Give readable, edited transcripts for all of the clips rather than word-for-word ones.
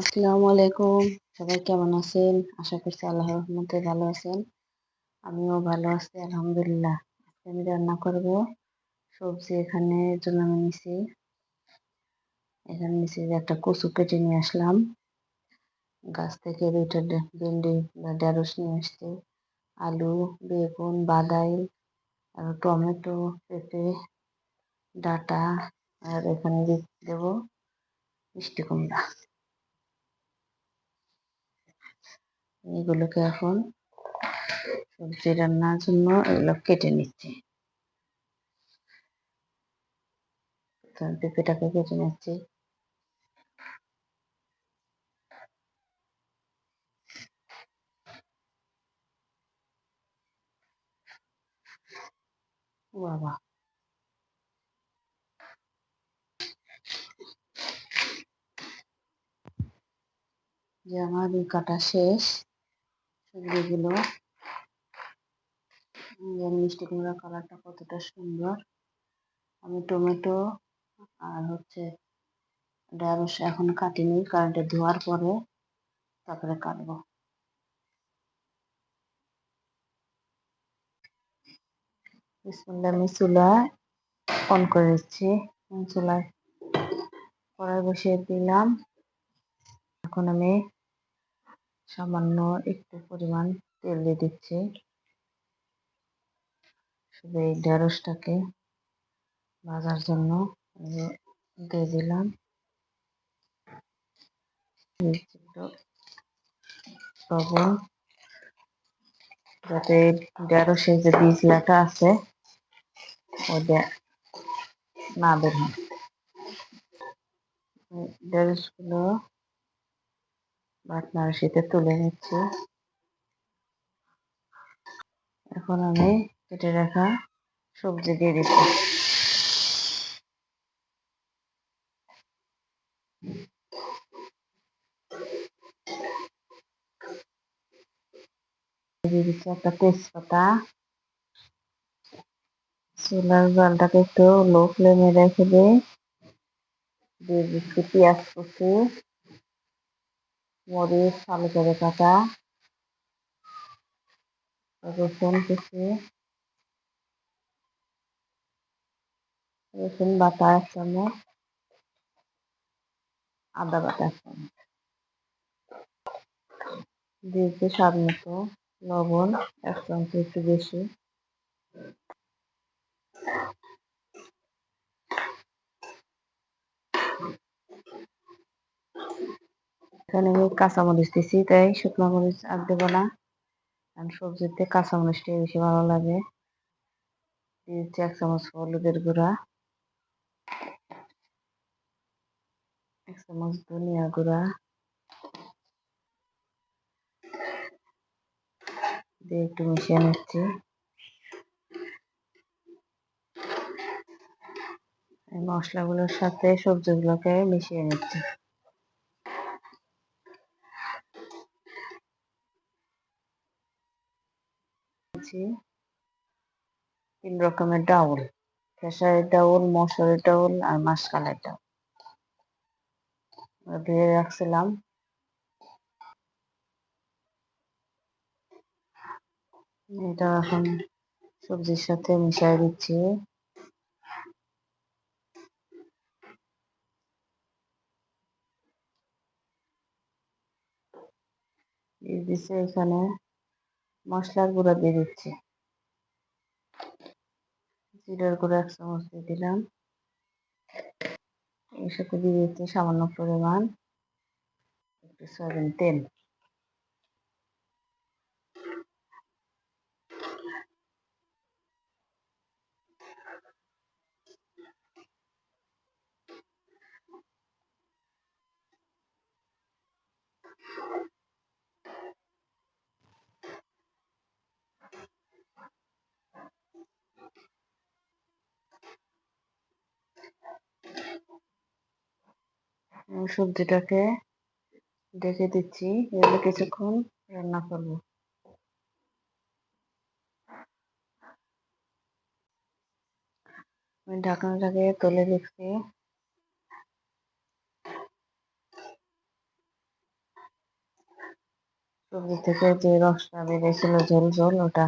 আসসালামু আলাইকুম। সবাই কেমন আছেন? আশা করছি আল্লাহর রহমতে ভালো আছেন। আমিও ভালো আছি আলহামদুলিল্লাহ। আজকে আমি রান্না করব সবজি। জন্য আমি নিছি যে একটা কচু কেটে নিয়ে আসলাম। গাছ থেকে দুইটা ভেন্ডি বা ঢেঁড়স নিয়ে আসছি, আলু, বেগুন, বাদাইল, আর টমেটো, পেঁপে, ডাঁটা, আর এখানে দেব মিষ্টি কুমড়া। এগুলোকে এখন সবজি রান্নার জন্য এগুলো কেটে নিচ্ছি। পেঁপেটাকে কেটে নিচ্ছি। বাবা, যে আমার কাটা শেষ সবজিগুলো। মিষ্টি কুমড়া কালারটা কতটা সুন্দর। আমি টমেটো আর ঢেঁড়স এখন কাটিনি, কারেন্টে ধোয়ার পরে তারপরে কাটবো। বিসমিল্লাহ, আমি চুলা অন করে দিচ্ছি। চুলায় কড়াই বসিয়ে দিলাম। এখন আমি সামান্য একটু পরিমাণ তেল দিয়ে দিচ্ছি। শুধু এই ঢেঁড়সটাকে ভাজার জন্য দিয়ে দিলাম। লবণ, যাতে ঢেঁড়সের যে বীজলাটা আছে ওটা না বের হয়। ঢেঁড়সগুলো বাটনার শীতে তুলে নিচ্ছি। এখন আমি কেটে রাখা সবজি দিয়ে দিচ্ছি। দিয়ে দিচ্ছি একটা তেজপাতা। চুলার জালটাকে একটু লো ফ্লেমে রেখে দিয়ে দিচ্ছি পেঁয়াজ কুচি, মরিচ ভালো করে কাটা, রসুন কুচি, রসুন বাটা 1 চামচ, আদা বাটা 1 চামচ, দিয়েছি স্বাদ মতো লবণ 1 চামচ একটু বেশি। এখানে আমি কাঁচামরিচ দিচ্ছি, তাই শুকনো মরিচ আর দেবো না, কারণ সবজিতে কাঁচামরিচটাই বেশি ভালো লাগে। দিয়েছি 1 চামচ হলুদের গুঁড়া, 1 চামচ ধনিয়া গুঁড়া দিয়ে একটু মিশিয়ে নিচ্ছি। এই মশলাগুলোর সাথে সবজিগুলোকে মিশিয়ে নিচ্ছি। দিচ্ছি 3 রকমের ডাউল, খেসারির ডাউল, মসুরের ডাউল আর মাসকলাই ডাউল ধুয়ে রাখছিলাম। এটা এখন সবজির সাথে মিশিয়ে দিচ্ছি। দিয়ে দিচ্ছি এখানে মশলার গুঁড়া দিয়ে দিচ্ছি। জিরার গুঁড়া 1 চামচ দিয়ে দিলাম। এর সাথে দিয়ে দিচ্ছি সামান্য পরিমাণ একটু সয়াবিন তেল। সবজিটাকে ঢেকে দিচ্ছি, এগুলো কিছুক্ষণ রান্না করবো। আমি ঢাকনাটাকে তুলে দেখছি, সবজি থেকে যে রসটা বেরিয়েছিল ঝোল ঝোল ওটা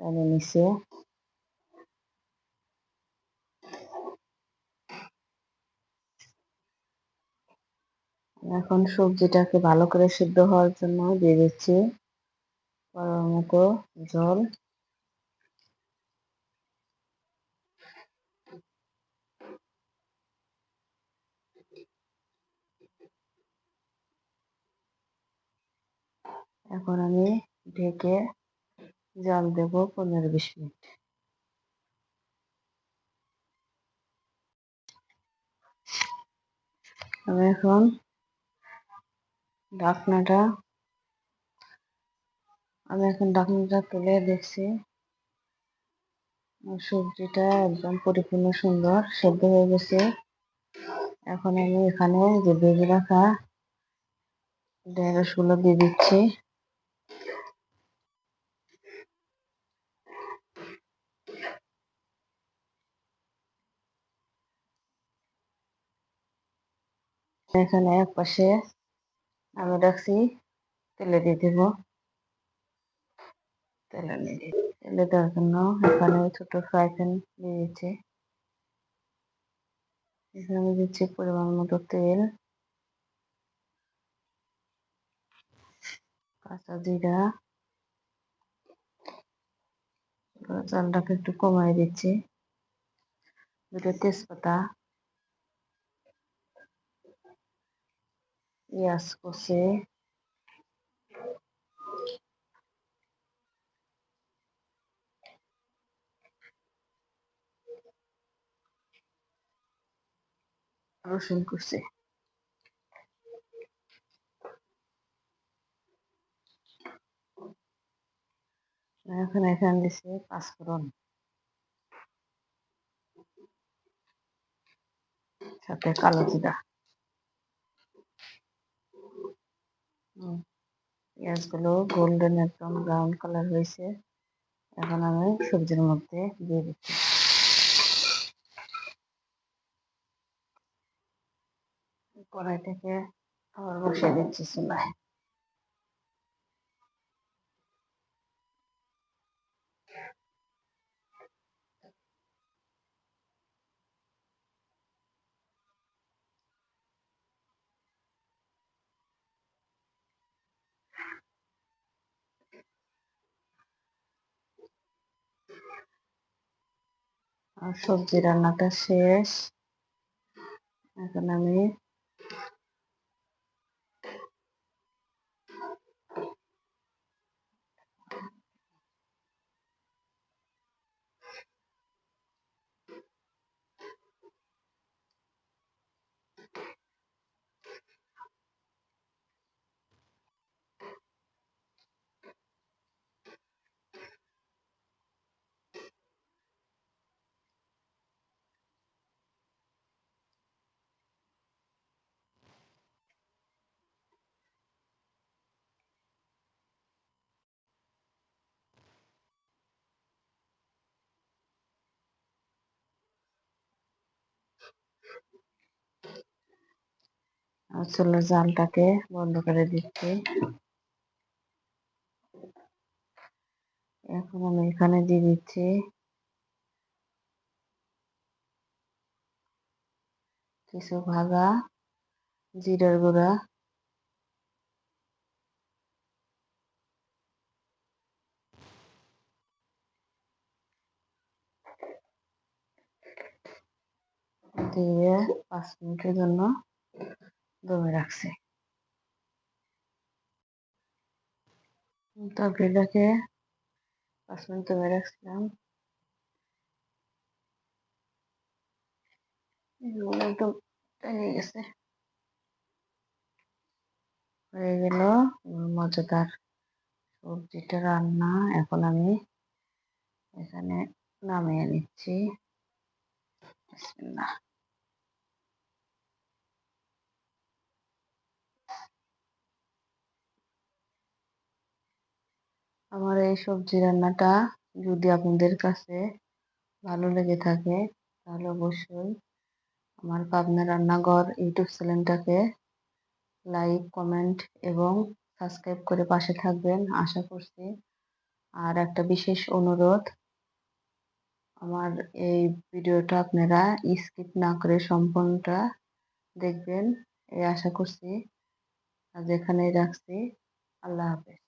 টেনে নিছে। এখন সবজিটাকে ভালো করে সিদ্ধ হওয়ার জন্য দিয়ে দিচ্ছি পরিমাণ মতো জল। এখন আমি ঢেকে জাল দেব 15-20 মিনিট। আমি এখন ঢাকনাটা তুলে দেখছি সবজিটা একদম পরিপূর্ণ সুন্দর সেদ্ধ হয়ে গেছে। এখন আমি এখানে যে ভেজে রাখা ঢেঁড়সগুলো দিয়ে দিচ্ছি। এখানে এক পাশে আমি রাখছি তেলে দিয়ে দেবো। তেলে দেওয়ার জন্য এখানে ছোট ফ্রাই প্যান দিয়ে দিচ্ছি। এখানে দিচ্ছি পরিমাণ মতো তেল, কাঁচা জিরা, চালটাকে একটু কমাই দিচ্ছি, দুটো তেজপাতা, পেঁয়াজ কুচি, রসুন কুচি। এখানে দিচ্ছি পাঁচফোড়ন, সাথে কালো জিরা। পেঁয়াজগুলো গোল্ডেন একদম ব্রাউন কালার হয়েছে। এখন আমি সবজির মধ্যে দিয়ে দিচ্ছি। কড়াইটাকে আবার বসিয়ে দিচ্ছি চুলায়। আর সবজি রান্নাটা শেষ। এখন আমি চুলার জালটাকে বন্ধ করে দিচ্ছি। এখন আমি এখানে দিয়ে দিচ্ছি কিছু ভাজা জিরার গুঁড়া, দিয়ে 5 মিনিটের জন্য দমে রাখছি। তরকারিটাকে 5 মিনিট দমে রাখছিলাম। একদম টেনে গেছে, হয়ে গেল মজাদার সবজিটা রান্না। এখন আমি এখানে নামিয়ে নিচ্ছি। বিসমিল্লাহ। আমার এই সবজি রান্নাটা যদি আপনাদের কাছে ভালো লেগে থাকে তাহলে অবশ্যই আমার পাবনা রান্নাঘর ইউটিউব চ্যানেলটাকে লাইক, কমেন্ট এবং সাবস্ক্রাইব করে পাশে থাকবেন আশা করছি। আর একটা বিশেষ অনুরোধ, আমার এই ভিডিওটা আপনারা স্কিপ না করে সম্পূর্ণটা দেখবেন এই আশা করছি। আজ এখানেই রাখছি। আল্লাহ হাফেজ।